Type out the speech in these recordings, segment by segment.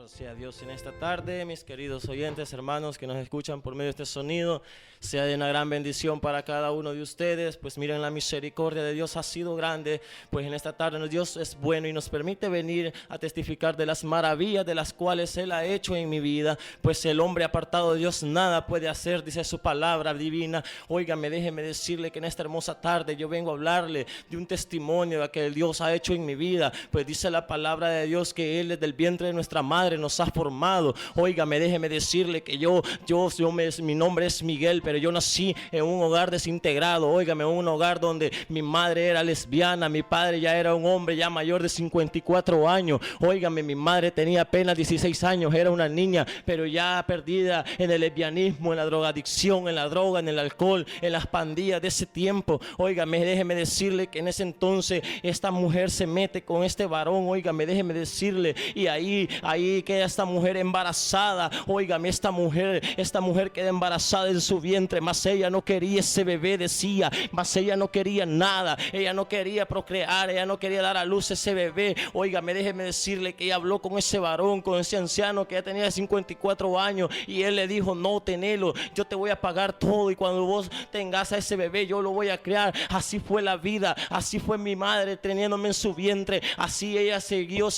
Alabado sea Dios en esta tarde, mis queridos oyentes, hermanos que nos escuchan por medio de este sonido. Sea de una gran bendición para cada uno de ustedes. Pues miren, la misericordia de Dios ha sido grande. Pues en esta tarde Dios es bueno y nos permite venir a testificar de las maravillas de las cuales Él ha hecho en mi vida. Pues el hombre apartado de Dios nada puede hacer, dice su palabra divina. Óigame, déjeme decirle que en esta hermosa tarde yo vengo a hablarle de un testimonio de que el Dios ha hecho en mi vida. Pues dice la palabra de Dios que Él desde el vientre de nuestra madre nos ha formado. Óigame, déjeme decirle que mi nombre es Miguel, pero yo nací en un hogar desintegrado. Óigame, un hogar donde mi madre era lesbiana, mi padre ya era un hombre ya mayor de 54 años. Óigame, mi madre tenía apenas 16 años, era una niña, pero ya perdida en el lesbianismo, en la drogadicción, en la droga, en el alcohol, en las pandillas de ese tiempo. Óigame, déjeme decirle que en ese entonces esta mujer se mete con este varón. Óigame, déjeme decirle, y ahí queda esta mujer embarazada. Óigame, esta mujer queda embarazada en su vientre, mas ella no quería ese bebé, decía, mas ella no quería nada, ella no quería procrear, ella no quería dar a luz ese bebé. Óigame, déjeme decirle que ella habló con ese varón, con ese anciano que ya tenía 54 años, y él le dijo: no, tenelo, yo te voy a pagar todo, y cuando vos tengas a ese bebé yo lo voy a criar. Así fue la vida, así fue mi madre teniéndome en su vientre, así ella siguió.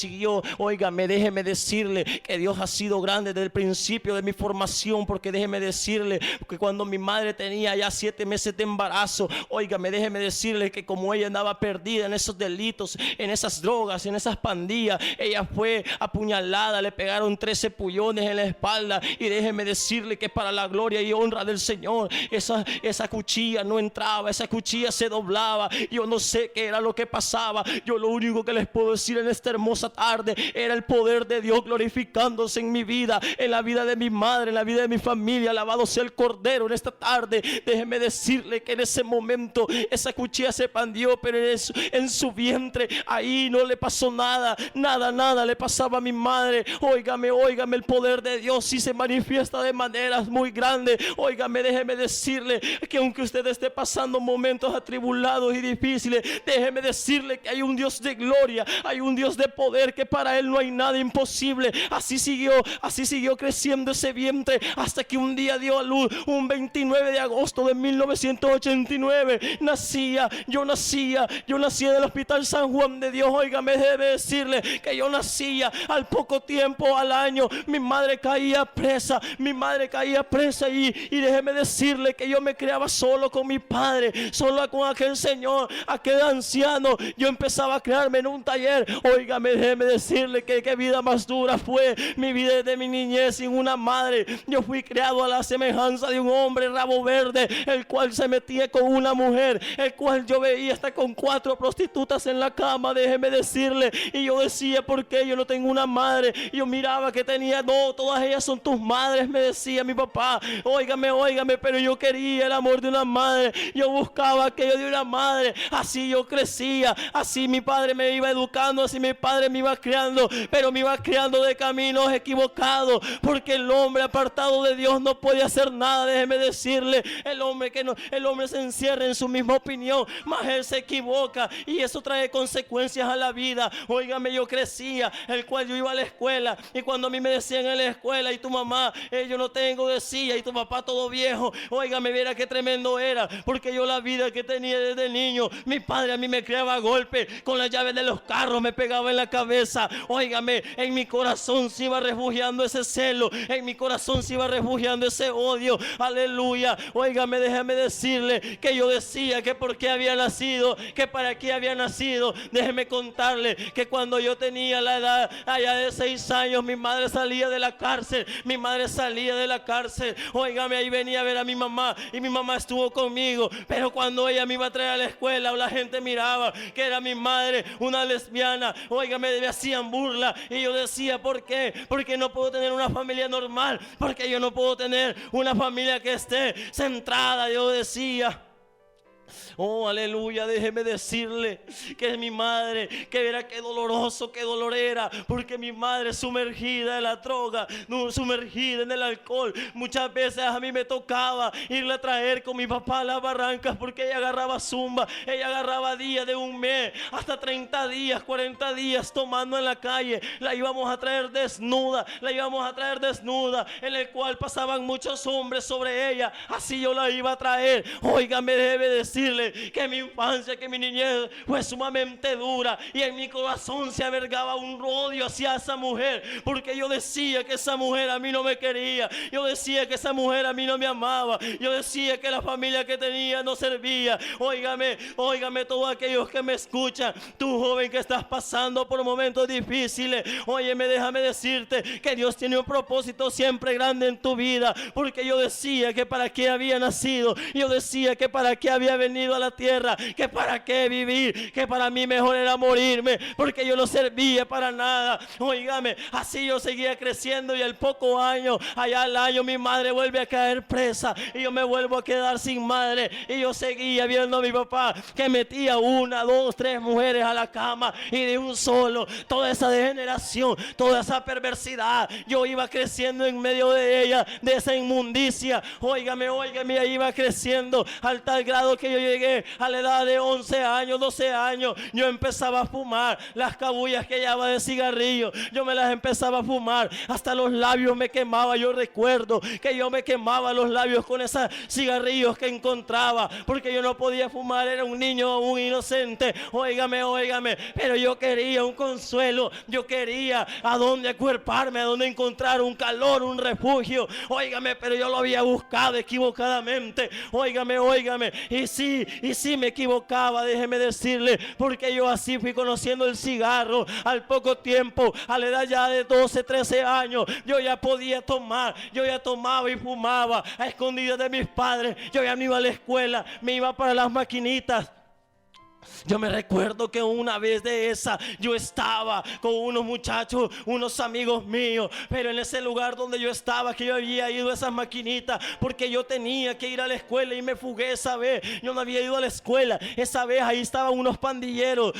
Óigame, déjeme decirle que Dios ha sido grande desde el principio de mi formación, porque déjeme decirle que cuando mi madre tenía ya 7 meses de embarazo, óigame, déjeme decirle que como ella andaba perdida en esos delitos, en esas drogas, en esas pandillas, ella fue apuñalada, le pegaron 13 pullones en la espalda, y déjeme decirle que para la gloria y honra del Señor, esa cuchilla no entraba, esa cuchilla se doblaba. Yo no sé qué era lo que pasaba. Yo lo único que les puedo decir en esta hermosa tarde era el poder de Dios glorificándose en mi vida, en la vida de mi madre, en la vida de mi familia. Alabado sea el Cordero en esta tarde. Déjeme decirle que en ese momento esa cuchilla se pandió, pero en su vientre ahí no le pasó nada le pasaba a mi madre. Óigame, el poder de Dios sí se manifiesta de maneras muy grandes. Óigame, déjeme decirle que aunque usted esté pasando momentos atribulados y difíciles, déjeme decirle que hay un Dios de gloria, hay un Dios de poder, que para Él no hay nada imposible. Así siguió creciendo ese vientre hasta que un día dio a luz. Un 29 de agosto de 1989 yo nacía en el Hospital San Juan de Dios. Óigame, debe decirle que yo nacía al poco tiempo, al año, mi madre caía presa, y déjeme decirle que yo me criaba solo con mi padre, solo con aquel señor, aquel anciano. Yo empezaba a criarme en un taller. Óigame, déjeme decirle que qué vida más dura fue mi vida desde mi niñez sin una madre. Yo fui criado a la semejanza de un hombre rabo verde, el cual se metía con una mujer, el cual yo veía hasta con 4 prostitutas en la cama. Déjeme decirle, y yo decía: ¿por qué yo no tengo una madre? Yo miraba que tenía, no, todas ellas son tus madres, me decía mi papá. Óigame, pero yo quería el amor de una madre, yo buscaba aquello de una madre. Así yo crecía, así mi padre me iba educando, así mi padre me iba criando, pero me iba criando de caminos equivocados, porque el hombre apartado de Dios no puede hacer nada. Déjeme decirle, el hombre se encierra en su misma opinión, mas él se equivoca, y eso trae consecuencias a la vida. Óigame, yo crecía, el cual yo iba a la escuela, y cuando a mí me decían en la escuela: y tu mamá, yo no tengo, decía, y tu papá todo viejo. Óigame, viera qué tremendo era, porque yo la vida que tenía desde niño, mi padre a mí me criaba a golpe, con las llaves de los carros me pegaba en la cabeza. Óigame, en mi corazón se iba refugiando ese celo, en mi corazón se iba refugiando ese odio. Aleluya. Óigame, déjeme decirle que yo decía que por qué había nacido, que para qué había nacido. Déjeme contarle que cuando yo tenía la edad allá de 6 años, mi madre salía de la cárcel. Óigame, ahí venía a ver a mi mamá, y mi mamá estuvo conmigo, pero cuando ella me iba a traer a la escuela, o la gente miraba que era mi madre una lesbiana, óigame, me hacían burla, y yo decía: ¿por qué? Porque no puedo tener una familia normal, porque yo no puedo tener una familia que esté centrada. Yo decía, Oh, aleluya, déjeme decirle que mi madre, que era qué doloroso, qué dolor era, porque mi madre sumergida en la droga, sumergida en el alcohol. Muchas veces a mí me tocaba irle a traer con mi papá a las barrancas, porque ella agarraba zumba, ella agarraba días de un mes, hasta 30 días, 40 días tomando en la calle. La íbamos a traer desnuda, en el cual pasaban muchos hombres sobre ella. Así yo la iba a traer. Oiga, me debe decirle que mi infancia, que mi niñez fue sumamente dura, y en mi corazón se albergaba un odio hacia esa mujer, porque yo decía que esa mujer a mí no me quería, yo decía que esa mujer a mí no me amaba, yo decía que la familia que tenía no servía. Óigame, todos aquellos que me escuchan, tú joven que estás pasando por momentos difíciles, óyeme, déjame decirte que Dios tiene un propósito siempre grande en tu vida, porque yo decía que para qué había nacido, yo decía que para qué había venido a la tierra, que para qué vivir, que para mí mejor era morirme, porque yo no servía para nada. Óigame, así yo seguía creciendo, y al poco año, allá al año, mi madre vuelve a caer presa y yo me vuelvo a quedar sin madre, y yo seguía viendo a mi papá que metía 1, 2, 3 mujeres a la cama, y de un solo, toda esa degeneración, toda esa perversidad, yo iba creciendo en medio de ella, de esa inmundicia. Óigame, ahí iba creciendo al tal grado que yo llegué a la edad de 11 años, 12 años, yo empezaba a fumar las cabullas que llevaba de cigarrillo, yo me las empezaba a fumar, hasta los labios me quemaba. Yo recuerdo que yo me quemaba los labios con esos cigarrillos que encontraba, porque yo no podía fumar, era un niño, un inocente. Óigame, pero yo quería un consuelo, yo quería a dónde acuerparme, a dónde encontrar un calor, un refugio. Óigame, pero yo lo había buscado equivocadamente. Óigame, y sí me equivocaba, déjeme decirle, porque yo así fui conociendo el cigarro. Al poco tiempo, a la edad ya de 12, 13 años, yo ya podía tomar, yo ya tomaba y fumaba a escondidas de mis padres. Yo ya no iba a la escuela, me iba para las maquinitas. Yo me recuerdo que una vez de esa yo estaba con unos muchachos, unos amigos míos, pero en ese lugar donde yo estaba, que yo había ido a esas maquinitas porque yo tenía que ir a la escuela, y me fugué esa vez. Yo no había ido a la escuela esa vez. Ahí estaban unos pandilleros,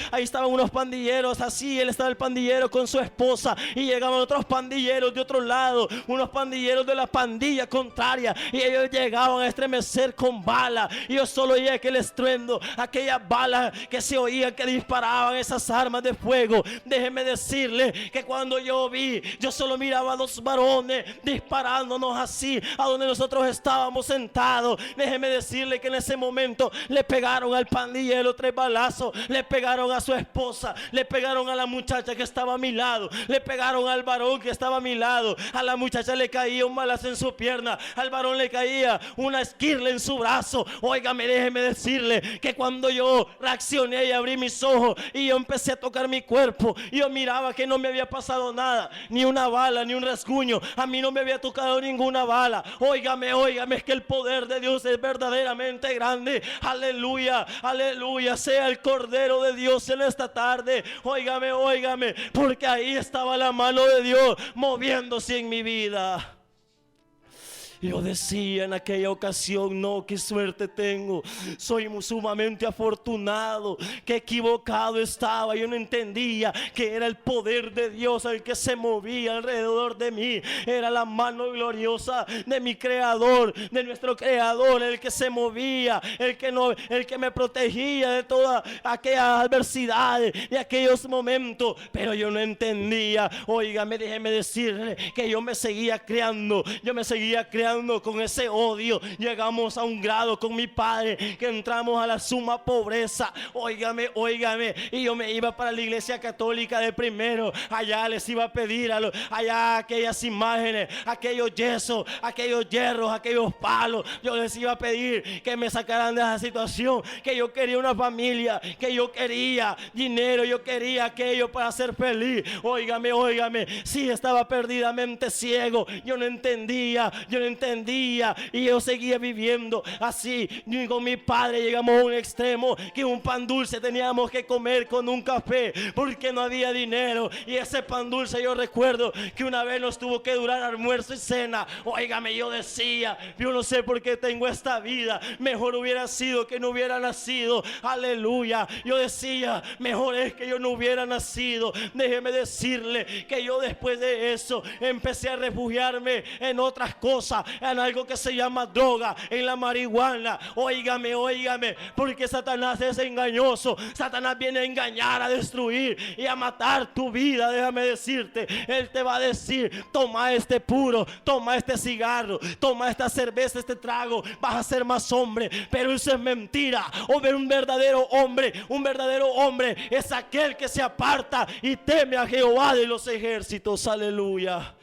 así. Él estaba el pandillero con su esposa, y llegaban otros pandilleros de otro lado, unos pandilleros de la pandilla contraria, y ellos llegaban a estremecer con balas, y yo solo oía aquel estruendo, aquellas balas que se oían que disparaban esas armas de fuego. Déjeme decirle que cuando yo vi, yo solo miraba a 2 varones disparándonos así a donde nosotros estábamos sentados. Déjeme decirle que en ese momento le pegaron al pandillero 3 balazos, le pegaron a su esposa, le pegaron a la muchacha que estaba a mi lado, le pegaron al varón que estaba a mi lado. A la muchacha le caía un balazo en su pierna, al varón le caía una esquirla en su brazo. Óigame, déjeme decirle que cuando yo reaccioné y abrí mis ojos, y yo empecé a tocar mi cuerpo, y yo miraba que no me había pasado nada, ni una bala, ni un rasguño. A mí no me había tocado ninguna bala. Óigame, es que el poder de Dios es verdaderamente grande. Aleluya, sea el Cordero de Dios en esta tarde. Óigame, porque ahí estaba la mano de Dios moviéndose en mi vida. Yo decía en aquella ocasión: no, qué suerte tengo, soy sumamente afortunado, qué equivocado estaba. Yo no entendía que era el poder de Dios el que se movía alrededor de mí, era la mano gloriosa de mi Creador, de nuestro Creador, el que se movía, el que me protegía de todas aquellas adversidades, de aquellos momentos. Pero yo no entendía. Óigame, déjeme decirle que yo me seguía creando con ese odio. Llegamos a un grado con mi padre que entramos a la suma pobreza. Óigame, y yo me iba para la iglesia católica de primero. Allá les iba a pedir allá aquellas imágenes, aquellos yesos, aquellos hierros, aquellos palos. Yo les iba a pedir que me sacaran de esa situación, que yo quería una familia, que yo quería dinero, yo quería aquello para ser feliz. Óigame, sí, estaba perdidamente ciego. Yo no entendía entendía y yo seguía viviendo así. Y con mi padre llegamos a un extremo que un pan dulce teníamos que comer con un café porque no había dinero. Y ese pan dulce, yo recuerdo que una vez nos tuvo que durar almuerzo y cena. Óigame, yo decía, yo no sé por qué tengo esta vida, mejor hubiera sido que no hubiera nacido. Aleluya. Yo decía, mejor es que yo no hubiera nacido. Déjeme decirle que yo después de eso empecé a refugiarme en otras cosas, en algo que se llama droga, en la marihuana. Óigame, porque Satanás es engañoso. Satanás viene a engañar, a destruir y a matar tu vida. Déjame decirte, él te va a decir, toma este puro, toma este cigarro, toma esta cerveza, este trago, vas a ser más hombre. Pero eso es mentira. Un verdadero hombre es aquel que se aparta y teme a Jehová de los ejércitos. Aleluya.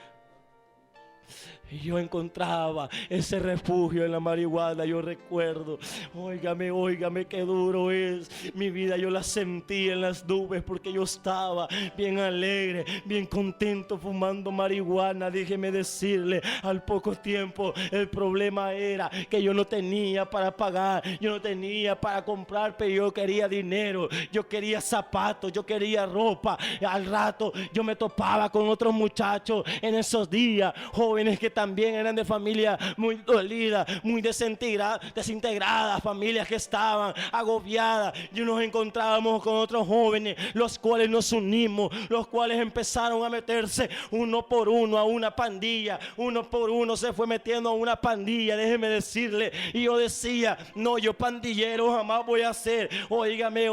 Y yo encontraba ese refugio en la marihuana. Yo recuerdo, óigame, qué duro es. Mi vida yo la sentí en las nubes porque yo estaba bien alegre, bien contento fumando marihuana. Déjeme decirle, al poco tiempo el problema era que yo no tenía para pagar, yo no tenía para comprar, pero yo quería dinero, yo quería zapatos, yo quería ropa. Al rato yo me topaba con otros muchachos en esos días, jóvenes que también eran de familia muy dolida, muy desintegradas, familias que estaban agobiadas. Y nos encontrábamos con otros jóvenes, los cuales nos unimos, los cuales empezaron a meterse uno por uno a una pandilla. Uno por uno se fue metiendo a una pandilla, déjeme decirle. Y yo decía, no, yo pandillero jamás voy a ser. Óigame,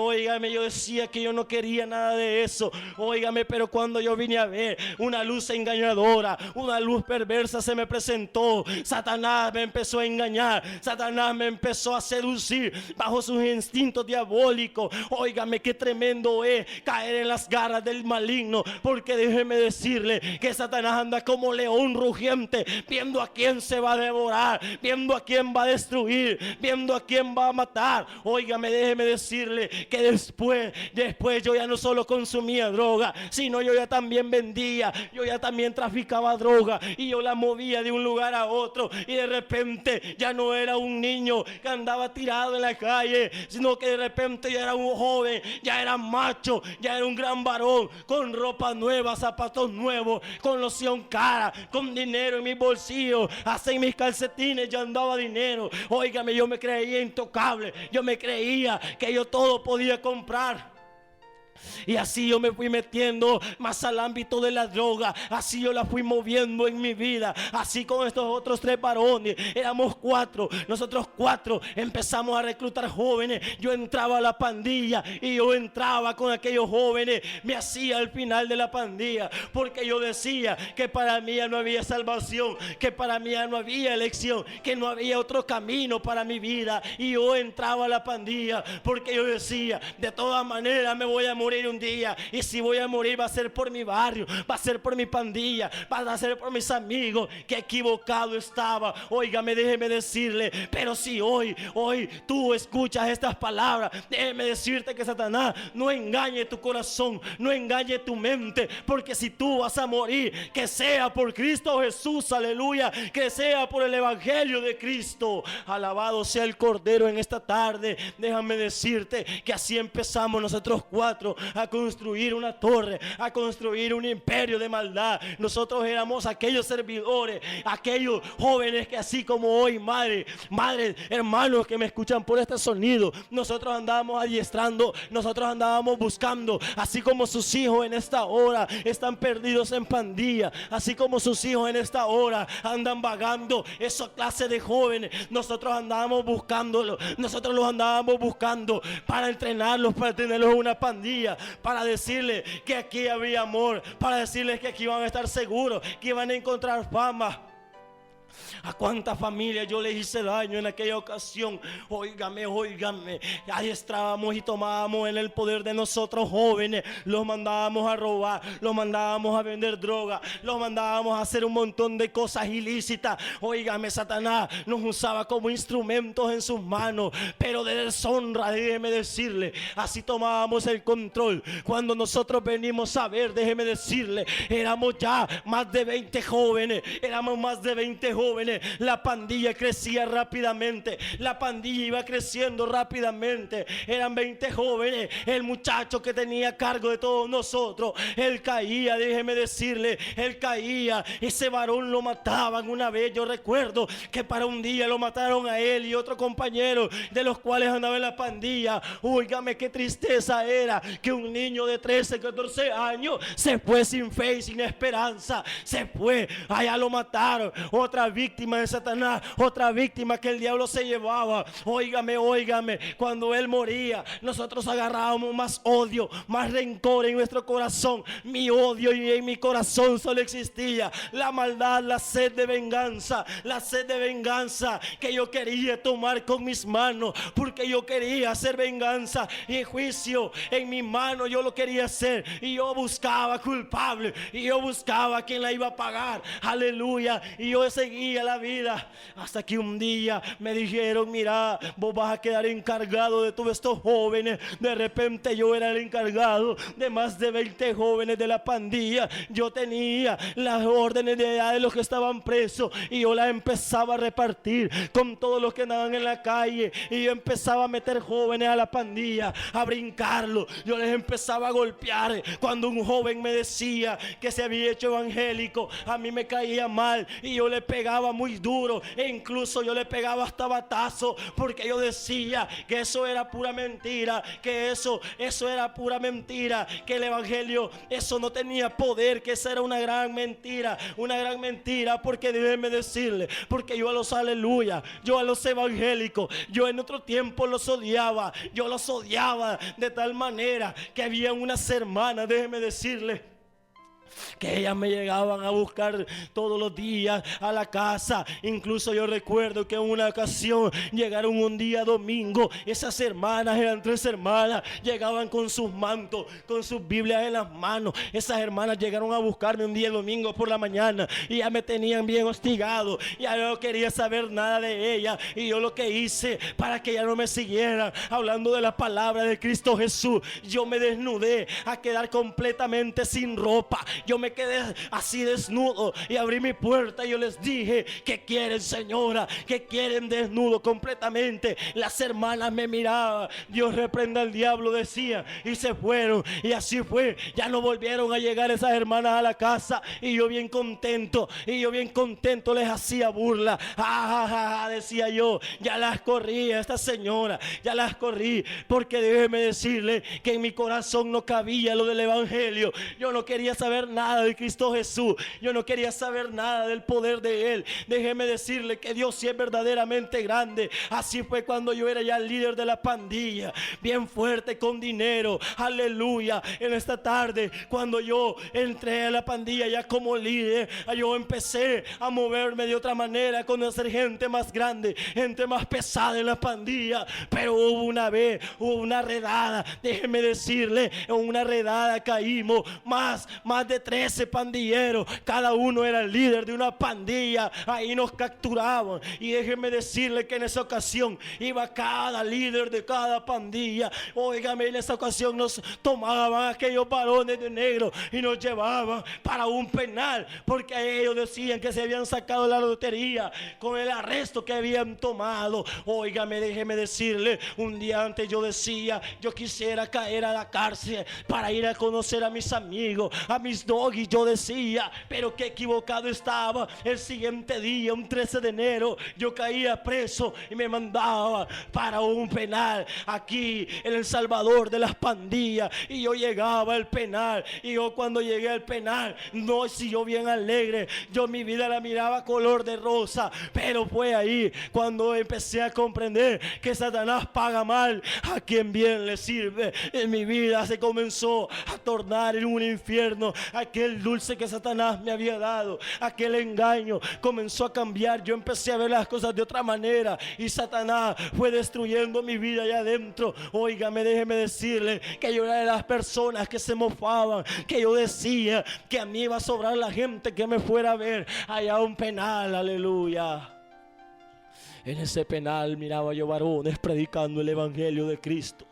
yo decía que yo no quería nada de eso. Óigame, pero cuando yo vine a ver una luz engañadora, una luz perversa se me presentó. Satanás me empezó a engañar, Satanás me empezó a seducir bajo sus instintos diabólicos. Óigame, qué tremendo es caer en las garras del maligno, porque déjeme decirle que Satanás anda como león rugiente, viendo a quién se va a devorar, viendo a quién va a destruir, viendo a quién va a matar. Óigame, déjeme decirle que después yo ya no solo consumía droga, sino yo ya también vendía, yo ya también traficaba droga, y yo la movía de un lugar a otro. Y de repente ya no era un niño que andaba tirado en la calle, sino que de repente ya era un joven, ya era macho, ya era un gran varón, con ropa nueva, zapatos nuevos, con loción cara, con dinero en mis bolsillos, hasta en mis calcetines ya andaba dinero. Óigame, yo me creía intocable, yo me creía que yo todo podía comprar. Y así yo me fui metiendo más al ámbito de la droga. Así yo la fui moviendo en mi vida. Así con estos otros 3 varones, éramos 4. Nosotros 4 empezamos a reclutar jóvenes. Yo entraba a la pandilla y yo entraba con aquellos jóvenes. Me hacía al final de la pandilla, porque yo decía que para mí ya no había salvación, que para mí ya no había elección, que no había otro camino para mi vida. Y yo entraba a la pandilla porque yo decía, de todas maneras me voy a morir un día, y si voy a morir va a ser por mi barrio, va a ser por mi pandilla, va a ser por mis amigos. Qué equivocado estaba. Óigame, déjeme decirle, pero si hoy tú escuchas estas palabras, déjeme decirte que Satanás no engañe tu corazón, no engañe tu mente, porque si tú vas a morir, que sea por Cristo Jesús, aleluya, que sea por el evangelio de Cristo. Alabado sea el Cordero en esta tarde. Déjame decirte que así empezamos nosotros 4 a construir una torre, a construir un imperio de maldad. Nosotros éramos aquellos servidores, aquellos jóvenes que así como hoy, madres, hermanos que me escuchan por este sonido, nosotros andábamos adiestrando, nosotros andábamos buscando, así como sus hijos en esta hora están perdidos en pandilla, así como sus hijos en esta hora andan vagando, esa clase de jóvenes, nosotros andábamos buscándolos, nosotros los andábamos buscando para entrenarlos, para tenerlos en una pandilla, para decirles que aquí había amor, para decirles que aquí iban a estar seguros, que iban a encontrar fama. A cuántas familias yo les hice daño en aquella ocasión. Óigame, adiestrábamos y tomábamos en el poder de nosotros jóvenes, los mandábamos a robar, los mandábamos a vender droga, los mandábamos a hacer un montón de cosas ilícitas. Óigame, Satanás nos usaba como instrumentos en sus manos, pero de deshonra, déjeme decirle. Así tomábamos el control. Cuando nosotros venimos a ver, déjeme decirle, éramos ya más de 20 jóvenes, éramos más de 20 jóvenes jóvenes. La pandilla crecía rápidamente, la pandilla iba creciendo rápidamente. Eran 20 jóvenes. El muchacho que tenía cargo de todos nosotros, él caía, déjeme decirle, él caía. Ese varón lo mataban una vez. Yo recuerdo que para un día lo mataron a él y otro compañero de los cuales andaba en la pandilla. Óigame, qué tristeza era que un niño de 13, 14 años se fue sin fe y sin esperanza. Se fue, allá lo mataron. Otra víctima de Satanás, otra víctima que el diablo se llevaba. Óigame, óigame, cuando él moría, nosotros agarrábamos más odio, más rencor en nuestro corazón. Mi odio, y en mi corazón solo existía la maldad, la sed de venganza, la sed de venganza que yo quería tomar con mis manos, porque yo quería hacer venganza y juicio en mi mano. Yo lo quería hacer y yo buscaba culpable y yo buscaba quien la iba a pagar. Aleluya. Y yo seguía la vida hasta que un día me dijeron: mira, vos vas a quedar encargado de todos estos jóvenes. De repente yo era el encargado de más de 20 jóvenes de la pandilla. Yo tenía las órdenes de edad de los que estaban presos y yo las empezaba a repartir con todos los que andaban en la calle. Y yo empezaba a meter jóvenes a la pandilla, a brincarlo. Yo les empezaba a golpear. Cuando un joven me decía que se había hecho evangélico, a mí me caía mal y yo le pegaba muy duro, e incluso yo le pegaba hasta batazo, porque yo decía que eso era pura mentira, que eso era pura mentira, que el evangelio, eso no tenía poder, que esa era una gran mentira, porque déjeme decirle, porque yo a los aleluya, yo a los evangélicos, yo en otro tiempo los odiaba, yo los odiaba de tal manera que había unas hermanas, déjeme decirle, que ellas me llegaban a buscar todos los días a la casa. Incluso yo recuerdo que en una ocasión llegaron un día domingo. Esas hermanas, eran 3 hermanas, llegaban con sus mantos, con sus Biblias en las manos. Esas hermanas llegaron a buscarme un día domingo por la mañana y ya me tenían bien hostigado. Ya no quería saber nada de ella, y yo lo que hice para que ya no me siguieran hablando de la palabra de Cristo Jesús, yo me desnudé a quedar completamente sin ropa. Yo me quedé así desnudo y abrí mi puerta y yo les dije: ¿qué quieren, señora? ¿Qué quieren? Desnudo completamente. Las hermanas me miraban. Dios reprenda al diablo, decía, y se fueron. Y así fue. Ya no volvieron a llegar esas hermanas a la casa, y yo bien contento, les hacía burla. Decía yo, ya las corrí a esta señora, ya las corrí, porque déjeme decirle que en mi corazón no cabía lo del evangelio. Yo no quería saber nada de Cristo Jesús, yo no quería saber nada del poder de Él. Déjeme decirle que Dios sí es verdaderamente grande. Así fue cuando yo era ya el líder de la pandilla, bien fuerte, con dinero, aleluya. En esta tarde, cuando yo entré a la pandilla ya como líder, yo empecé a moverme de otra manera, a conocer gente más grande, gente más pesada en la pandilla. Pero hubo una vez, hubo una redada, déjeme decirle, en una redada caímos más de 13 pandilleros, cada uno era el líder de una pandilla. Ahí nos capturaban, y déjenme decirle que en esa ocasión iba cada líder de cada pandilla. Óigame, en esa ocasión nos tomaban aquellos varones de negro y nos llevaban para un penal, porque ellos decían que se habían sacado la lotería con el arresto que habían tomado. Óigame, déjeme decirle, un día antes yo decía: yo quisiera caer a la cárcel para ir a conocer a mis amigos, a mis doggies. Yo decía, pero qué equivocado estaba. El siguiente día, un 13 de enero, yo caía preso y me mandaba para un penal aquí en El Salvador de las pandillas. Y yo llegaba al penal, y yo cuando llegué al penal, no, si yo bien alegre, yo mi vida la miraba color de rosa. Pero fue ahí cuando empecé a comprender que Satanás paga mal a quien bien le sirve. En mi vida se comenzó a tornar en un infierno. Aquel dulce que Satanás me había dado, aquel engaño comenzó a cambiar. Yo empecé a ver las cosas de otra manera, y Satanás fue destruyendo mi vida allá adentro. Óigame, déjeme decirle que yo era de las personas que se mofaban, que yo decía que a mí iba a sobrar la gente que me fuera a ver allá a un penal, aleluya. En ese penal miraba yo varones predicando el evangelio de Cristo.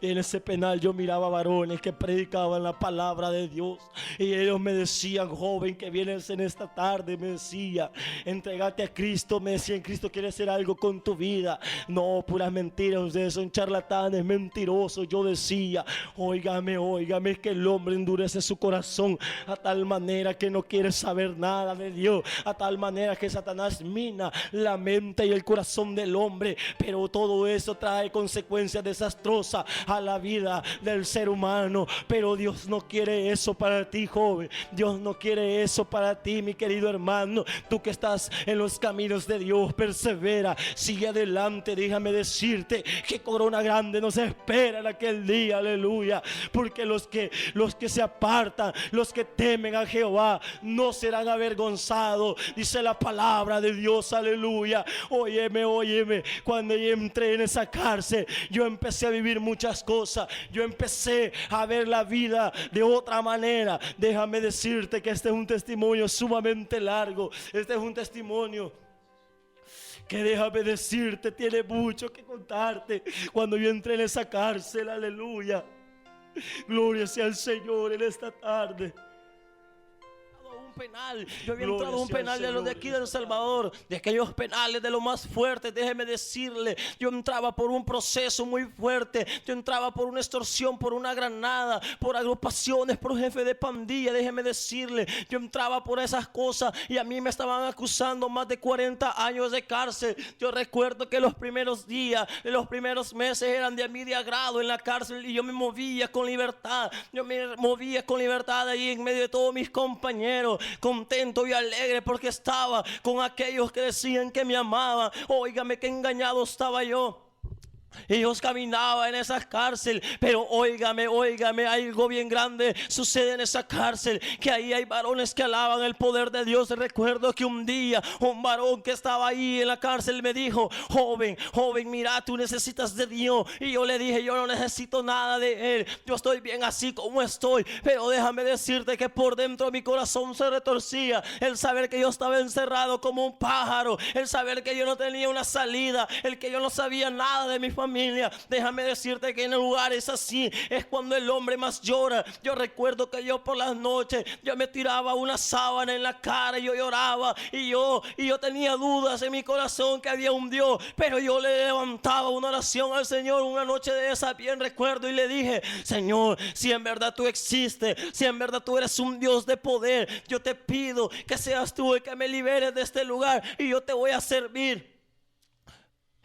Y en ese penal yo miraba varones que predicaban la palabra de Dios. Y ellos me decían: joven, que vienes en esta tarde, me decía, entregate a Cristo. Me decían: Cristo quiere hacer algo con tu vida. No, puras mentiras, ustedes son charlatanes, mentirosos. Yo decía: óigame, óigame, es que el hombre endurece su corazón a tal manera que no quiere saber nada de Dios, a tal manera que Satanás mina la mente y el corazón del hombre. Pero todo eso trae consecuencias desastrosas a la vida del ser humano. Pero Dios no quiere eso para ti, joven. Dios no quiere eso para ti, mi querido hermano. Tú que estás en los caminos de Dios, persevera, sigue adelante. Déjame decirte que corona grande nos espera en aquel día, aleluya. Porque los que se apartan, los que temen a Jehová, no serán avergonzados, dice la palabra de Dios, aleluya. Óyeme, óyeme, cuando yo entré en esa cárcel, yo empecé a vivir muchas cosas. Yo empecé a ver la vida de otra manera. Déjame decirte que este es un testimonio sumamente largo. Este es un testimonio que, déjame decirte, tiene mucho que contarte. Cuando yo entré en esa cárcel, aleluya, gloria sea al Señor en esta tarde. Penal. Yo había entrado a un penal de los de aquí de El Salvador, de aquellos penales de los más fuertes. Déjeme decirle, yo entraba por un proceso muy fuerte. Yo entraba por una extorsión, por una granada, por agrupaciones, por un jefe de pandilla. Déjeme decirle, yo entraba por esas cosas y a mí me estaban acusando más de 40 años de cárcel. Yo recuerdo que los primeros días, los primeros meses eran de a mí de agrado en la cárcel, y yo me movía con libertad. Yo me movía con libertad ahí en medio de todos mis compañeros, contento y alegre porque estaba con aquellos que decían que me amaban. Óigame, que engañado estaba yo. Ellos caminaban en esa cárcel, pero óigame, óigame, algo bien grande sucede en esa cárcel, que ahí hay varones que alaban el poder de Dios. Recuerdo que un día un varón que estaba ahí en la cárcel me dijo: joven, joven, mira, tú necesitas de Dios. Y yo le dije: yo no necesito nada de Él, yo estoy bien así como estoy. Pero déjame decirte que por dentro mi corazón se retorcía, el saber que yo estaba encerrado como un pájaro, el saber que yo no tenía una salida, el que yo no sabía nada de mi familia. Déjame decirte que en lugares así es cuando el hombre más llora. Yo recuerdo que yo por las noches yo me tiraba una sábana en la cara y yo lloraba, y yo tenía dudas en mi corazón que había un Dios, pero yo le levantaba una oración al Señor una noche de esa, bien recuerdo, y le dije: Señor, si en verdad tú existes, si en verdad tú eres un Dios de poder, yo te pido que seas tú el que me liberes de este lugar y yo te voy a servir.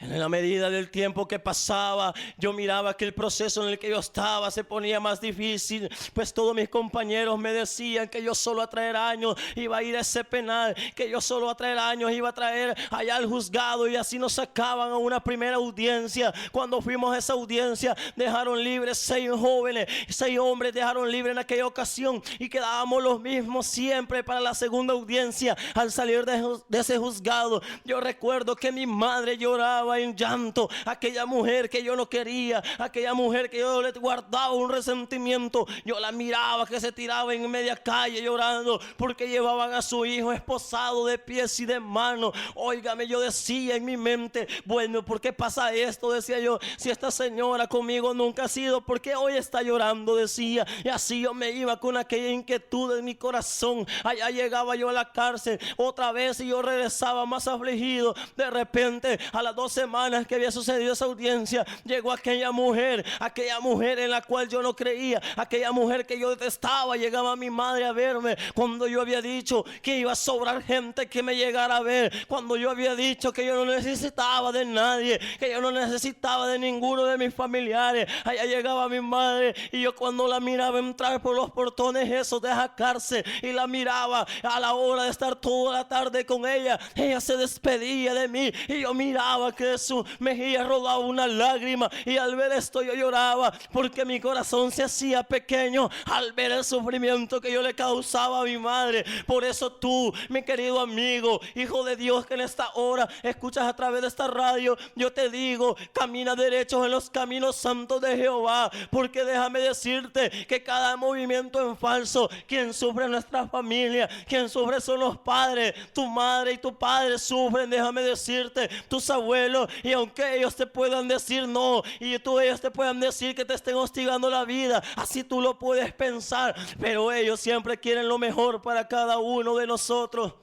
En la medida del tiempo que pasaba, yo miraba que el proceso en el que yo estaba se ponía más difícil, pues todos mis compañeros me decían que yo solo a traer años iba a ir a ese penal, que yo solo a traer años iba a traer allá al juzgado, y así nos sacaban a una primera audiencia. Cuando fuimos a esa audiencia, dejaron libres 6 jóvenes, 6 hombres dejaron libres en aquella ocasión, y quedábamos los mismos siempre para la segunda audiencia. Al salir de ese juzgado, yo recuerdo que mi madre lloraba en llanto, aquella mujer que yo no quería, aquella mujer que yo le guardaba un resentimiento. Yo la miraba que se tiraba en media calle llorando porque llevaban a su hijo esposado de pies y de manos. Óigame, yo decía en mi mente: bueno, ¿por qué pasa esto? Decía yo, si esta señora conmigo nunca ha sido, ¿por qué hoy está llorando? Decía, y así yo me iba con aquella inquietud en mi corazón. Allá llegaba yo a la cárcel otra vez y yo regresaba más afligido. De repente, a las 2 semanas que había sucedido esa audiencia, llegó aquella mujer en la cual yo no creía, aquella mujer que yo detestaba. Llegaba mi madre a verme cuando yo había dicho que iba a sobrar gente que me llegara a ver, cuando yo había dicho que yo no necesitaba de nadie, que yo no necesitaba de ninguno de mis familiares. Allá llegaba mi madre y yo cuando la miraba entrar por los portones esos de esa cárcel y la miraba a la hora de estar toda la tarde con ella, ella se despedía de mí y yo miraba que de su mejilla rodaba una lágrima, y al ver esto yo lloraba porque mi corazón se hacía pequeño al ver el sufrimiento que yo le causaba a mi madre. Por eso tú, mi querido amigo, hijo de Dios, que en esta hora escuchas a través de esta radio, yo te digo: camina derechos en los caminos santos de Jehová, porque déjame decirte que cada movimiento en falso, quien sufre en nuestra familia, quien sufre son los padres. Tu madre y tu padre sufren, déjame decirte, tus abuelos cielo. Y aunque ellos te puedan decir no, y ellos te puedan decir que te estén hostigando la vida, así tú lo puedes pensar, pero ellos siempre quieren lo mejor para cada uno de nosotros.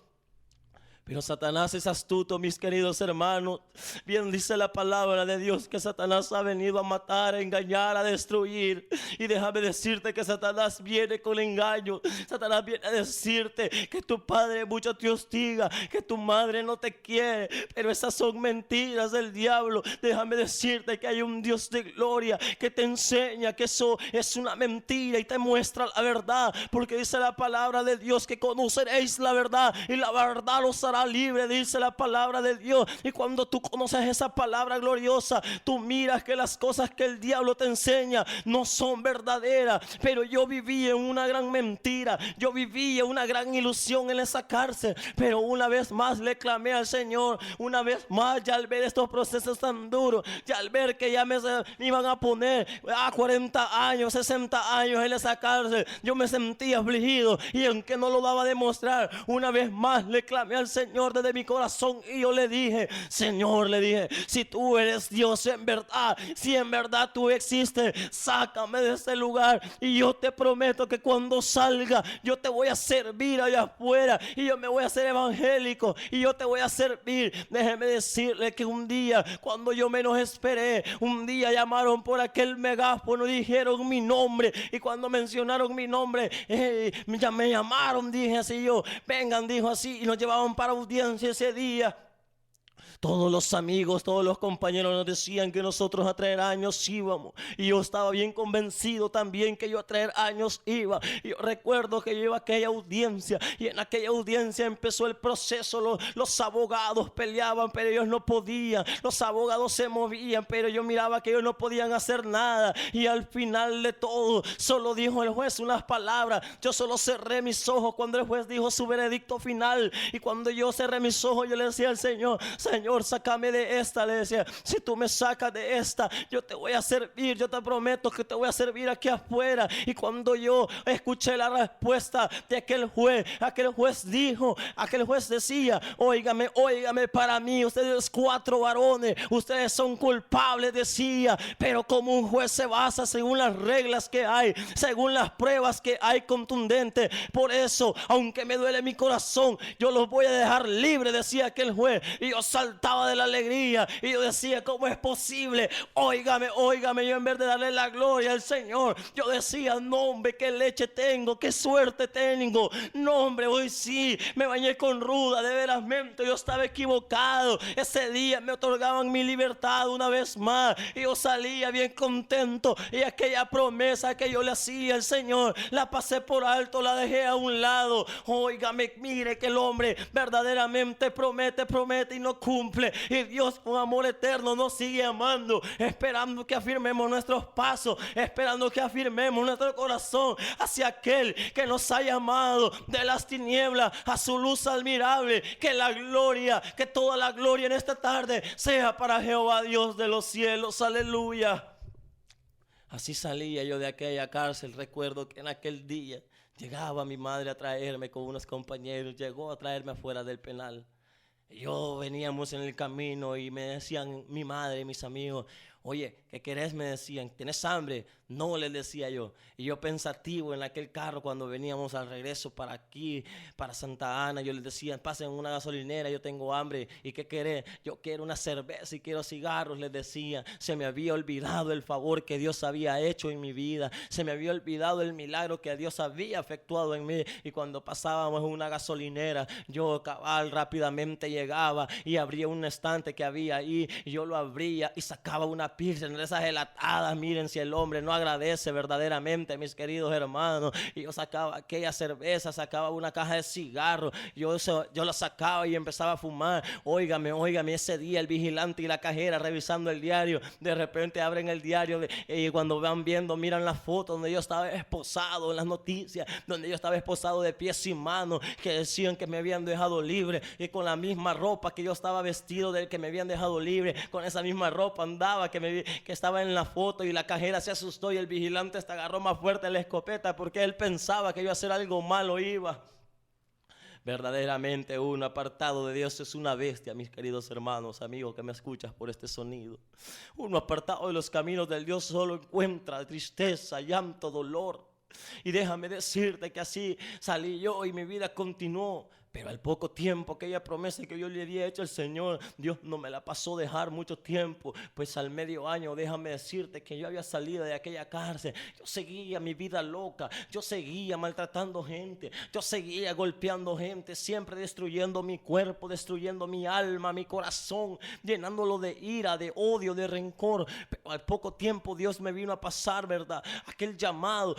Pero Satanás es astuto, mis queridos hermanos. Bien dice la palabra de Dios que Satanás ha venido a matar, a engañar, a destruir. Y déjame decirte que Satanás viene con engaño. Satanás viene a decirte que tu padre mucho te hostiga, que tu madre no te quiere. Pero esas son mentiras del diablo. Déjame decirte que hay un Dios de gloria que te enseña que eso es una mentira y te muestra la verdad. Porque dice la palabra de Dios que conoceréis la verdad y la verdad los hará libre, dice la palabra de Dios. Y cuando tú conoces esa palabra gloriosa, tú miras que las cosas que el diablo te enseña no son verdaderas. Pero yo vivía en una gran mentira, yo vivía una gran ilusión en esa cárcel. Pero una vez más le clamé al Señor. Una vez más, ya al ver estos procesos tan duros, ya al ver que ya me iban a poner a 40 años, 60 años en esa cárcel, yo me sentía afligido. Y aunque no lo daba a demostrar, una vez más le clamé al Señor desde mi corazón. Y yo le dije: Señor, le dije, si tú eres Dios en verdad, si en verdad tú existes, sácame de este lugar. Y yo te prometo que cuando salga, yo te voy a servir allá afuera. Y yo me voy a hacer evangélico. Y yo te voy a servir. Déjeme decirle que un día, cuando yo menos esperé, un día llamaron por aquel megáfono, dijeron mi nombre. Y cuando mencionaron mi nombre, ya me llamaron, dije así yo, vengan, dijo así. Y nos llevaban para audiencia ese día. Todos los amigos, todos los compañeros nos decían que nosotros a traer años íbamos. Y yo estaba bien convencido también que yo a traer años iba. Y yo recuerdo que yo iba a aquella audiencia. Y en aquella audiencia empezó el proceso. Los abogados peleaban, pero ellos no podían. Los abogados se movían, pero yo miraba que ellos no podían hacer nada. Y al final de todo, solo dijo el juez unas palabras. Yo solo cerré mis ojos cuando el juez dijo su veredicto final. Y cuando yo cerré mis ojos, yo le decía al Señor: Señor, sácame de esta, le decía. Si tú me sacas de esta, yo te voy a servir. Yo te prometo que te voy a servir aquí afuera. Y cuando yo escuché la respuesta de aquel juez dijo, aquel juez decía: óigame, óigame, para mí ustedes 4 varones, ustedes son culpables, decía. Pero como un juez se basa según las reglas que hay, según las pruebas que hay contundentes, por eso, aunque me duele mi corazón, yo los voy a dejar libres, decía aquel juez. Y yo saltaba de la alegría y yo decía: ¿cómo es posible? Óigame, óigame. Yo, en vez de darle la gloria al Señor, yo decía: no, hombre, qué leche tengo, qué suerte tengo. No, hombre, hoy sí me bañé con ruda, de verasmente yo estaba equivocado. Ese día me otorgaban mi libertad una vez más y yo salía bien contento. Y aquella promesa que yo le hacía al Señor, la pasé por alto, la dejé a un lado. Óigame, mire que el hombre verdaderamente promete y no cumple. Y Dios, con amor eterno, nos sigue amando, esperando que afirmemos nuestros pasos, esperando que afirmemos nuestro corazón hacia aquel que nos ha llamado de las tinieblas a su luz admirable. Que la gloria, que toda la gloria en esta tarde sea para Jehová Dios de los cielos. Aleluya. Así salía yo de aquella cárcel. Recuerdo que en aquel día llegaba mi madre a traerme con unos compañeros, llegó a traerme afuera del penal. Yo veníamos en el camino y me decían mi madre y mis amigos: oye, ¿qué querés? Me decían. ¿Tienes hambre? No, les decía yo. Y yo pensativo en aquel carro cuando veníamos al regreso para aquí, para Santa Ana, yo les decía: pasen una gasolinera, yo tengo hambre. ¿Y qué querés? Yo quiero una cerveza y quiero cigarros, les decía. Se me había olvidado el favor que Dios había hecho en mi vida. Se me había olvidado el milagro que Dios había efectuado en mí. Y cuando pasábamos una gasolinera, yo cabal rápidamente llegaba y abría un estante que había ahí. Y yo lo abría y sacaba una pilsen de esas gelatadas. Miren si el hombre no agradece verdaderamente, mis queridos hermanos. Y yo sacaba aquella cerveza, sacaba una caja de cigarros, yo la sacaba y empezaba a fumar. Óigame, ese día el vigilante y la cajera revisando el diario, de repente abren el diario y cuando van viendo, miran la foto donde yo estaba esposado, en las noticias, donde yo estaba esposado de pies y manos, que decían que me habían dejado libre, y con la misma ropa que yo estaba vestido del que me habían dejado libre, con esa misma ropa andaba que estaba en la foto. Y la cajera se asustó y el vigilante hasta agarró más fuerte la escopeta porque él pensaba que iba a hacer algo malo iba. Verdaderamente uno apartado de Dios es una bestia, mis queridos hermanos, amigos que me escuchas por este sonido. Uno apartado de los caminos del Dios solo encuentra tristeza, llanto, dolor. Y déjame decirte que así salí yo y mi vida continuó. Pero al poco tiempo, aquella promesa que yo le había hecho al Señor, Dios no me la pasó dejar mucho tiempo. Pues al medio año, déjame decirte que yo había salido de aquella cárcel. Yo seguía mi vida loca, yo seguía maltratando gente, yo seguía golpeando gente, siempre destruyendo mi cuerpo, destruyendo mi alma, mi corazón, llenándolo de ira, de odio, de rencor. Pero al poco tiempo Dios me vino a pasar, ¿verdad? Aquel llamado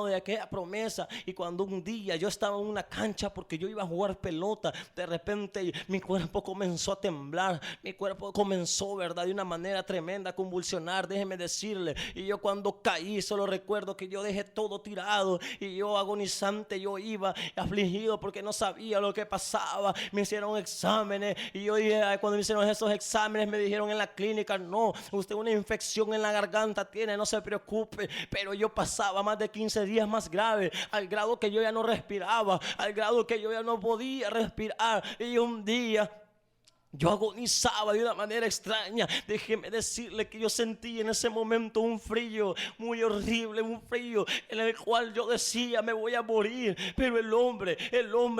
de aquella promesa. Y cuando un día yo estaba en una cancha porque yo iba a jugar pelota, de repente mi cuerpo comenzó a temblar, mi cuerpo comenzó, ¿verdad?, de una manera tremenda a convulsionar, déjeme decirle. Y yo cuando caí solo recuerdo que yo dejé todo tirado y yo agonizante, yo iba afligido porque no sabía lo que pasaba. Me hicieron exámenes y yo dije, cuando me hicieron esos exámenes me dijeron en la clínica: no, usted una infección en la garganta tiene, no se preocupe. Pero yo pasaba más de 15 días más grave, al grado que yo ya no respiraba, al grado que yo ya no podía respirar. Y un día yo agonizaba de una manera extraña. Déjeme decirle que yo sentí en ese momento un frío muy horrible, un frío en el cual yo decía: me voy a morir. Pero el hombre,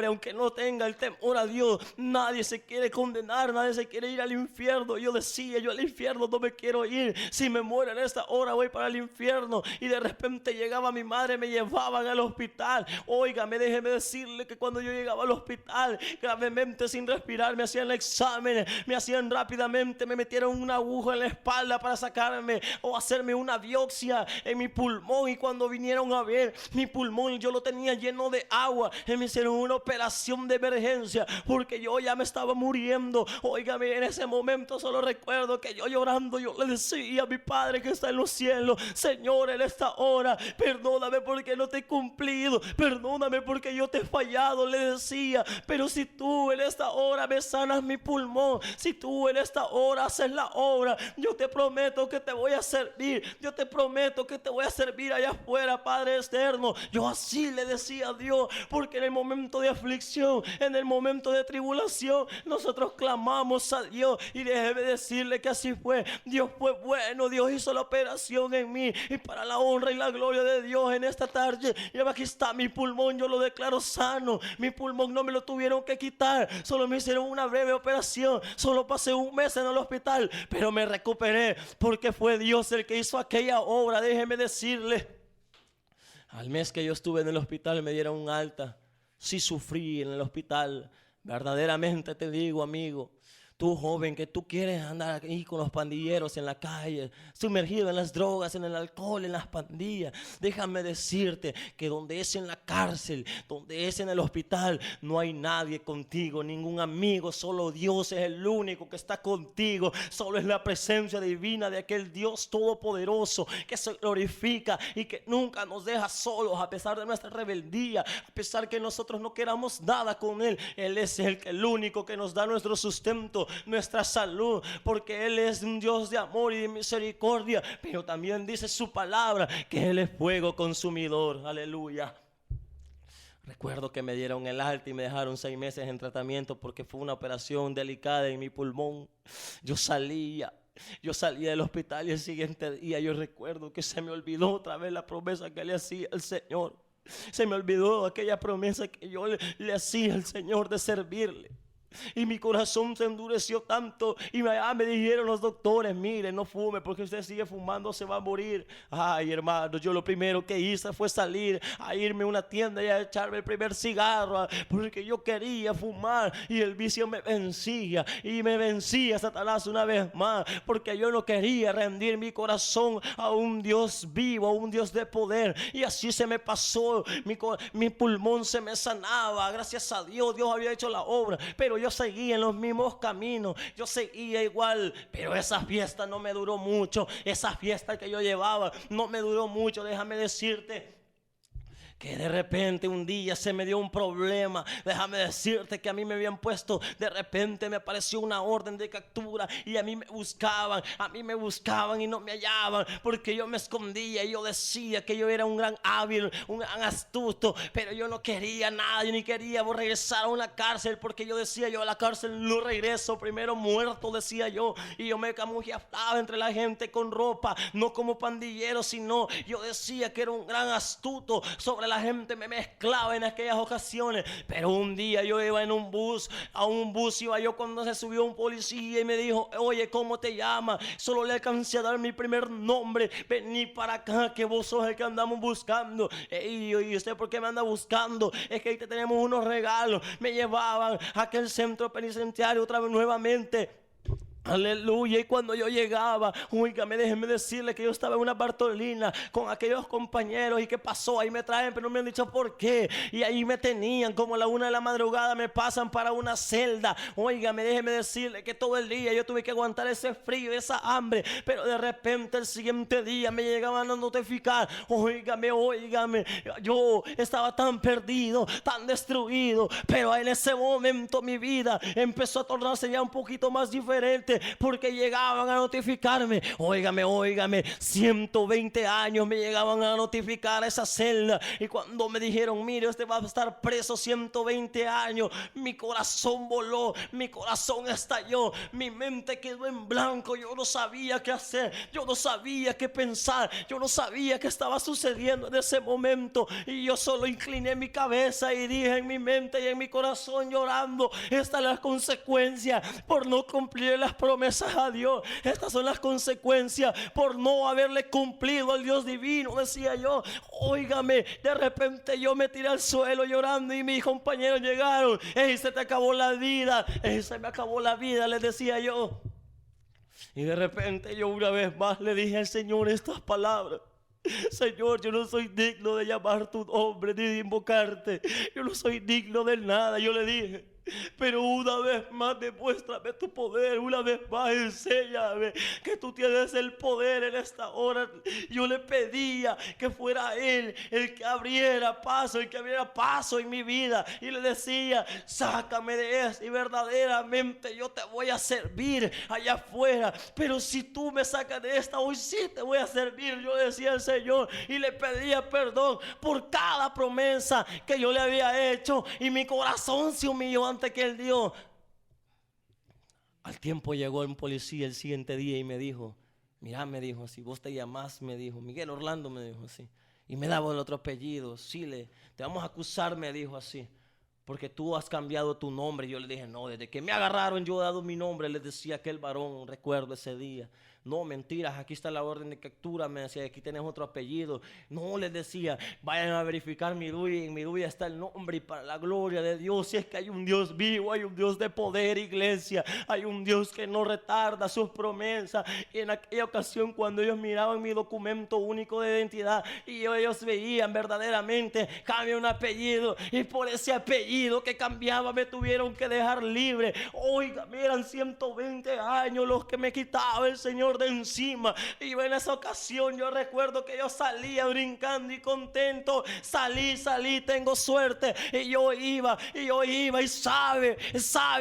aunque no tenga el temor a Dios, nadie se quiere condenar, nadie se quiere ir al infierno. Yo decía: yo al infierno no me quiero ir. Si me muero en esta hora voy para el infierno. Y de repente llegaba mi madre, me llevaban al hospital. Óigame, déjeme decirle que cuando yo llegaba al hospital, gravemente sin respirar, me hacían el examen. Me hacían rápidamente, me metieron una aguja en la espalda para sacarme o hacerme una biopsia en mi pulmón. Y cuando vinieron a ver mi pulmón, yo lo tenía lleno de agua. Y me hicieron una operación de emergencia porque yo ya me estaba muriendo. Óigame, en ese momento solo recuerdo que yo llorando, yo le decía a mi Padre que está en los cielos: Señor, en esta hora, perdóname porque no te he cumplido, perdóname porque yo te he fallado, le decía. Pero si tú en esta hora me sanas mi pulmón, si tú en esta hora haces la obra, yo te prometo que te voy a servir. Yo te prometo que te voy a servir allá afuera, Padre eterno. Yo así le decía a Dios, porque en el momento de aflicción, en el momento de tribulación, nosotros clamamos a Dios. Y déjeme decirle que así fue. Dios fue bueno, Dios hizo la operación en mí. Y para la honra y la gloria de Dios, en esta tarde, y aquí está mi pulmón, yo lo declaro sano. Mi pulmón no me lo tuvieron que quitar, solo me hicieron una breve operación. Solo pasé un mes en el hospital, pero me recuperé porque fue Dios el que hizo aquella obra. Déjeme decirle, al mes que yo estuve en el hospital me dieron un alta. Sí sufrí en el hospital, verdaderamente te digo, amigo. Tú, joven, que tú quieres andar ahí con los pandilleros en la calle, sumergido en las drogas, en el alcohol, en las pandillas, déjame decirte que donde es en la cárcel, donde es en el hospital, no hay nadie contigo, ningún amigo. Solo Dios es el único que está contigo. Solo es la presencia divina de aquel Dios todopoderoso que se glorifica y que nunca nos deja solos a pesar de nuestra rebeldía, a pesar que nosotros no queramos nada con Él. Él es el único que nos da nuestro sustento, nuestra salud, porque Él es un Dios de amor y de misericordia. Pero también dice su palabra que Él es fuego consumidor. Aleluya. Recuerdo que me dieron el alta y me dejaron 6 meses en tratamiento porque fue una operación delicada en mi pulmón. Yo salía del hospital y el siguiente día yo recuerdo que se me olvidó otra vez la promesa que le hacía al Señor. Se me olvidó aquella promesa que yo le hacía al Señor de servirle. Y mi corazón se endureció tanto. Y me dijeron los doctores: mire, no fume, porque usted sigue fumando se va a morir. Ay, hermano, yo lo primero que hice fue salir a irme a una tienda y a echarme el primer cigarro, porque yo quería fumar. Y el vicio me vencía. Y me vencía Satanás una vez más, porque yo no quería rendir mi corazón a un Dios vivo, a un Dios de poder. Y así se me pasó. Mi pulmón se me sanaba. Gracias a Dios, Dios había hecho la obra. Pero yo seguía en los mismos caminos, yo seguía igual. Pero esa fiesta no me duró mucho. Esa fiesta que yo llevaba no me duró mucho. Déjame decirte que de repente un día se me dio un problema. Déjame decirte que a mí me habían puesto, de repente me apareció una orden de captura y a mí me buscaban y no me hallaban, porque yo me escondía y yo decía que yo era un gran hábil, un gran astuto, pero yo no quería nada, yo ni quería regresar a una cárcel, porque yo decía, yo a la cárcel no regreso, primero muerto, decía yo, y yo me camuflaba entre la gente con ropa, no como pandillero, sino yo decía que era un gran astuto sobre la gente, me mezclaba en aquellas ocasiones. Pero un día yo iba en un bus, a un bus iba yo, cuando se subió un policía y me dijo, oye, ¿cómo te llamas? Solo le alcancé a dar mi primer nombre. Vení para acá, que vos sos el que andamos buscando. ¿Y usted por qué me anda buscando? Es que ahí te tenemos unos regalos. Me llevaban a aquel centro penitenciario otra vez nuevamente. Aleluya. Y cuando yo llegaba, oígame, déjenme decirle que yo estaba en una Bartolina con aquellos compañeros. ¿Y qué pasó? Ahí me traen, pero no me han dicho por qué. Y ahí me tenían como a la 1 de la madrugada, me pasan para una celda. Oígame, déjenme decirle que todo el día yo tuve que aguantar ese frío, esa hambre. Pero de repente el siguiente día me llegaban a notificar. Oígame, yo estaba tan perdido, tan destruido, pero en ese momento mi vida empezó a tornarse ya un poquito más diferente, porque llegaban a notificarme. Óigame, 120 años me llegaban a notificar a esa celda. Y cuando me dijeron, mire, usted va a estar preso 120 años, mi corazón voló, mi corazón estalló, mi mente quedó en blanco. Yo no sabía qué hacer, yo no sabía qué pensar, yo no sabía qué estaba sucediendo en ese momento. Y yo solo incliné mi cabeza y dije en mi mente y en mi corazón, llorando, esta es la consecuencia por no cumplir las promesas a Dios. Estas son las consecuencias por no haberle cumplido al Dios divino, decía yo. Óigame, de repente yo me tiré al suelo llorando y mis compañeros llegaron. Se te acabó la vida, se me acabó la vida, les decía yo. Y de repente yo una vez más le dije al Señor estas palabras: Señor, yo no soy digno de llamar tu nombre ni de invocarte, yo no soy digno de nada, yo le dije. Pero una vez más demuéstrame tu poder, una vez más enséñame que tú tienes el poder en esta hora. Yo le pedía que fuera Él el que abriera paso, en mi vida. Y le decía, sácame de esto y verdaderamente yo te voy a servir allá afuera. Pero si tú me sacas de esta, hoy sí te voy a servir. Yo decía al Señor y le pedía perdón por cada promesa que yo le había hecho. Y mi corazón se humilló ante que Él dio. Al tiempo llegó un policía el siguiente día y me dijo, mira, me dijo así, vos te llamás, me dijo, Miguel Orlando, me dijo así, y me daba el otro apellido. Sile, te vamos a acusar, me dijo así, porque tú has cambiado tu nombre. Yo le dije, no, desde que me agarraron yo he dado mi nombre, les decía aquel varón, recuerdo ese día. No, mentiras, aquí está la orden de captura, me decía, aquí tenés otro apellido. No, les decía, vayan a verificar mi DUI, en mi DUI está el nombre, y para la gloria de Dios, si es que hay un Dios vivo, hay un Dios de poder, iglesia, hay un Dios que no retarda sus promesas. Y en aquella ocasión, cuando ellos miraban mi documento único de identidad y ellos veían verdaderamente, cambia un apellido, y por ese apellido que cambiaba me tuvieron que dejar libre. Oiga, eran 120 años los que me quitaba el Señor de encima. Y en esa ocasión yo recuerdo que yo salía brincando y contento. Salí, tengo suerte. Y yo iba y sabe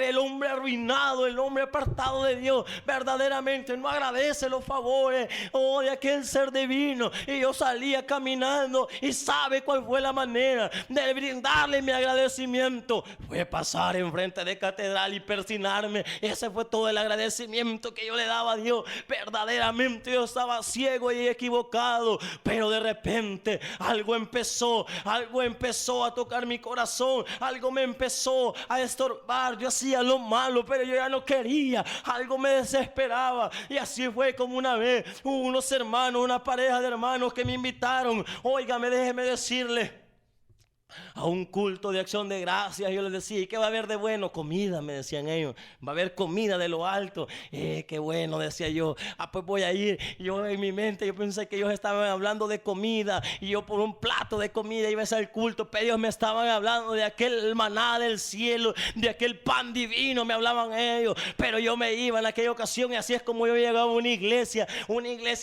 el hombre arruinado, el hombre apartado de Dios, verdaderamente no agradece los favores de aquel ser divino. Y yo salía caminando y sabe cuál fue la manera de brindarle mi agradecimiento. Fue pasar enfrente de catedral y persinarme. Ese fue todo el agradecimiento que yo le daba a Dios. Verdaderamente yo estaba ciego y equivocado, pero de repente algo empezó a tocar mi corazón, algo me empezó a estorbar. Yo hacía lo malo, pero yo ya no quería, algo me desesperaba. Y así fue como una vez unos hermanos, una pareja de hermanos que me invitaron. Óigame, déjeme decirle, a un culto de acción de gracias. Yo les decía, ¿y qué va a haber de bueno? Comida, me decían ellos. Va a haber comida de lo alto. Qué bueno, decía yo. Pues voy a ir. Yo en mi mente, yo pensé que ellos estaban hablando de comida, y yo por un plato de comida iba a ser el culto, pero ellos me estaban hablando de aquel maná del cielo, de aquel pan divino, me hablaban ellos. Pero yo me iba en aquella ocasión, y así es como yo llegaba a una iglesia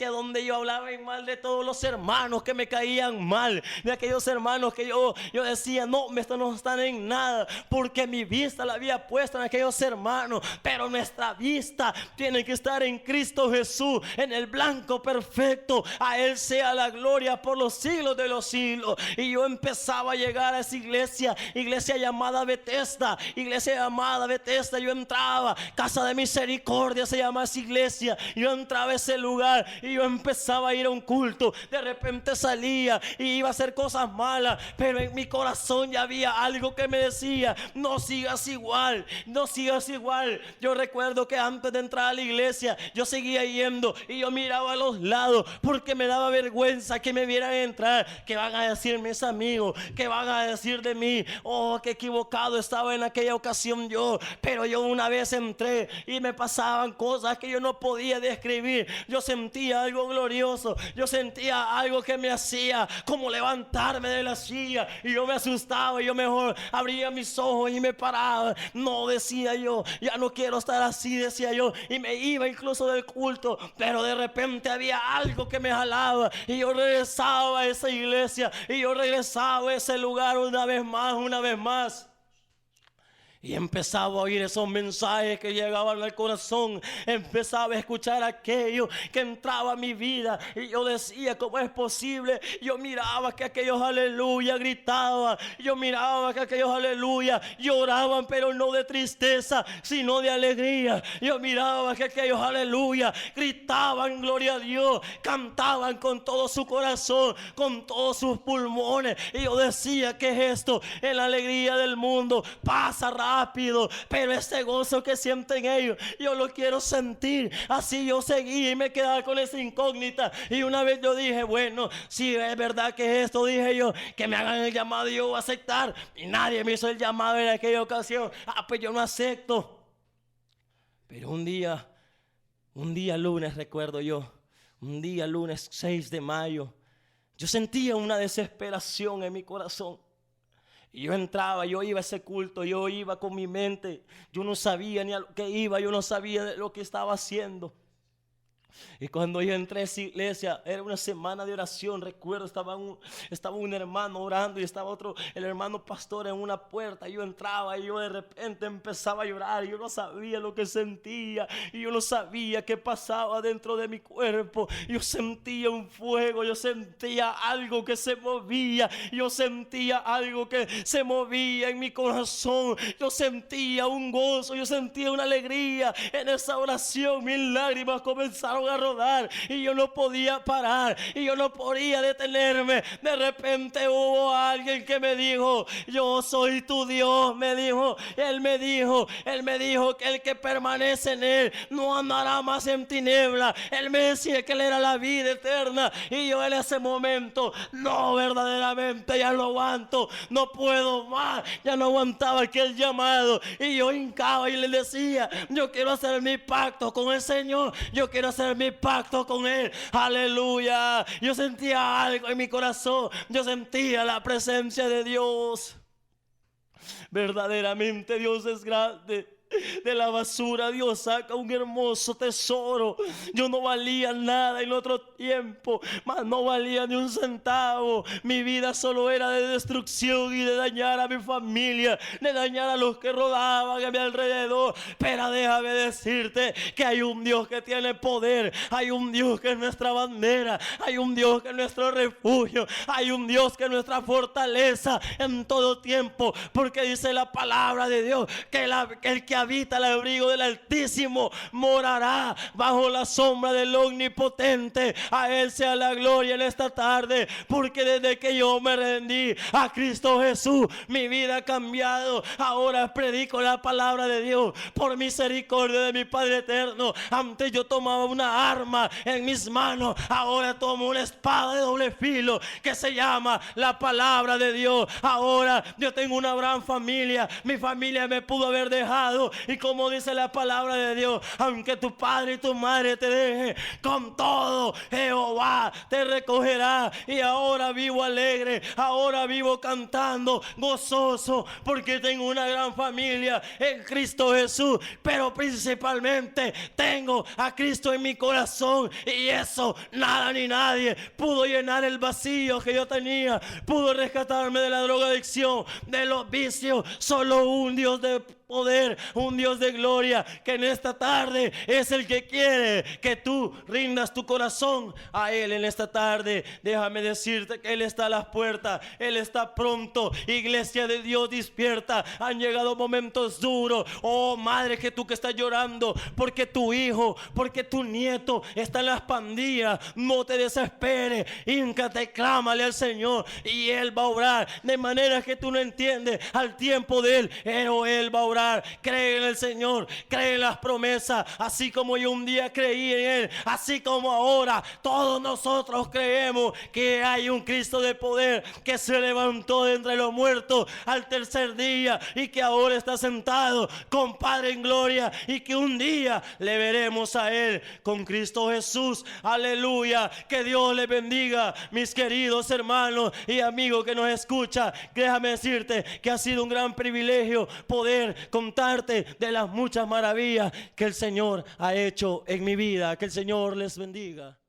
donde yo hablaba en mal de todos los hermanos que me caían mal, de aquellos hermanos que yo decía, no, estos no están en nada, porque mi vista la había puesto en aquellos hermanos. Pero nuestra vista tiene que estar en Cristo Jesús, en el blanco perfecto. A Él sea la gloria por los siglos de los siglos. Y yo empezaba a llegar a esa iglesia llamada Bethesda. Yo entraba, Casa de Misericordia se llama esa iglesia. Yo entraba a ese lugar y yo empezaba a ir a un culto. De repente salía y iba a hacer cosas malas, pero en mi corazón ya había algo que me decía, no sigas igual, no sigas igual. Yo recuerdo que antes de entrar a la iglesia yo seguía yendo y yo miraba a los lados porque me daba vergüenza que me vieran entrar. ¿Qué van a decir mis amigos? ¿Qué van a decir de mí? Oh, qué equivocado estaba en aquella ocasión yo. Pero yo una vez entré y me pasaban cosas que yo no podía describir. Yo sentía algo glorioso, yo sentía algo que me hacía como levantarme de la silla, y yo me asustaba y yo mejor abría mis ojos y me paraba. No, decía yo, ya no quiero estar así, decía yo, y me iba incluso del culto. Pero de repente había algo que me jalaba y yo regresaba a esa iglesia, y yo regresaba a ese lugar una vez más. Y empezaba a oír esos mensajes que llegaban al corazón. Empezaba a escuchar aquello que entraba a mi vida. Y yo decía, ¿cómo es posible? Yo miraba que aquellos aleluya gritaban. Yo miraba que aquellos aleluya lloraban, pero no de tristeza, sino de alegría. Yo miraba que aquellos aleluya gritaban gloria a Dios. Cantaban con todo su corazón, con todos sus pulmones. Y yo decía, ¿qué es esto? En la alegría del mundo pasa rápido, pero ese gozo que sienten ellos, yo lo quiero sentir. Así yo seguía y me quedaba con esa incógnita. Y una vez yo dije, bueno, si es verdad que es esto, dije yo, que me hagan el llamado y yo voy a aceptar. Y nadie me hizo el llamado en aquella ocasión. Pues yo no acepto. Pero un día lunes, recuerdo yo, un día lunes 6 de mayo, yo sentía una desesperación en mi corazón. Y yo entraba, yo iba a ese culto, yo iba con mi mente, yo no sabía ni a lo que iba, yo no sabía de lo que estaba haciendo. Y cuando yo entré a esa iglesia, era una semana de oración. Recuerdo, estaba un hermano orando y estaba el hermano pastor en una puerta. Yo entraba y yo de repente empezaba a llorar. Yo no sabía lo que sentía y yo no sabía qué pasaba dentro de mi cuerpo. Yo sentía un fuego, yo sentía algo que se movía, yo sentía algo que se movía en mi corazón. Yo sentía un gozo, yo sentía una alegría. En esa oración mis lágrimas comenzaron a rodar y yo no podía parar y yo no podía detenerme. De repente hubo alguien que me dijo, yo soy tu Dios, me dijo. Él me dijo que el que permanece en Él no andará más en tiniebla. Él me decía que Él era la vida eterna. Y yo en ese momento, no, verdaderamente ya no aguanto, no puedo más, ya no aguantaba aquel llamado. Y yo hincaba y le decía, yo quiero hacer mi pacto con el Señor, yo quiero hacer mi pacto con Él. Aleluya. Yo sentía algo en mi corazón, yo sentía la presencia de Dios. Verdaderamente Dios es grande. De la basura Dios saca un hermoso tesoro. Yo no valía nada en otro tiempo, mas no valía ni un centavo. Mi vida solo era de destrucción y de dañar a mi familia, de dañar a los que rodaban a mi alrededor. Pero déjame decirte que hay un Dios que tiene poder. Hay un Dios que es nuestra bandera. Hay un Dios que es nuestro refugio. Hay un Dios que es nuestra fortaleza en todo tiempo. Porque dice la palabra de Dios que el que habita al abrigo del Altísimo morará bajo la sombra del Omnipotente. A Él sea la gloria en esta tarde, porque desde que yo me rendí a Cristo Jesús, mi vida ha cambiado. Ahora predico la palabra de Dios por misericordia de mi Padre eterno. Antes yo tomaba una arma en mis manos, ahora tomo una espada de doble filo que se llama la palabra de Dios. Ahora yo tengo una gran familia. Mi familia me pudo haber dejado, y como dice la palabra de Dios, aunque tu padre y tu madre te dejen, con todo Jehová te recogerá. Y ahora vivo alegre, ahora vivo cantando, gozoso, porque tengo una gran familia en Cristo Jesús. Pero principalmente tengo a Cristo en mi corazón, y eso nada ni nadie pudo llenar el vacío que yo tenía, pudo rescatarme de la drogadicción, de los vicios. Solo un Dios de poder, un Dios de gloria, que en esta tarde es el que quiere que tú rindas tu corazón a Él en esta tarde. Déjame decirte que Él está a las puertas, Él está pronto. Iglesia de Dios, despierta. Han llegado momentos duros. Oh madre, que tú que estás llorando porque tu hijo, porque tu nieto está en las pandillas, no te desesperes. Híncate, clámale al Señor y Él va a obrar de manera que tú no entiendes al tiempo de Él, pero Él va a obrar. Cree en el Señor, cree en las promesas, así como yo un día creí en Él, así como ahora todos nosotros creemos que hay un Cristo de poder que se levantó de entre los muertos al tercer día, y que ahora está sentado con Padre en gloria, y que un día le veremos a Él con Cristo Jesús. Aleluya. Que Dios les bendiga, mis queridos hermanos y amigos que nos escuchan. Déjame decirte que ha sido un gran privilegio poder contarte de las muchas maravillas que el Señor ha hecho en mi vida. Que el Señor les bendiga.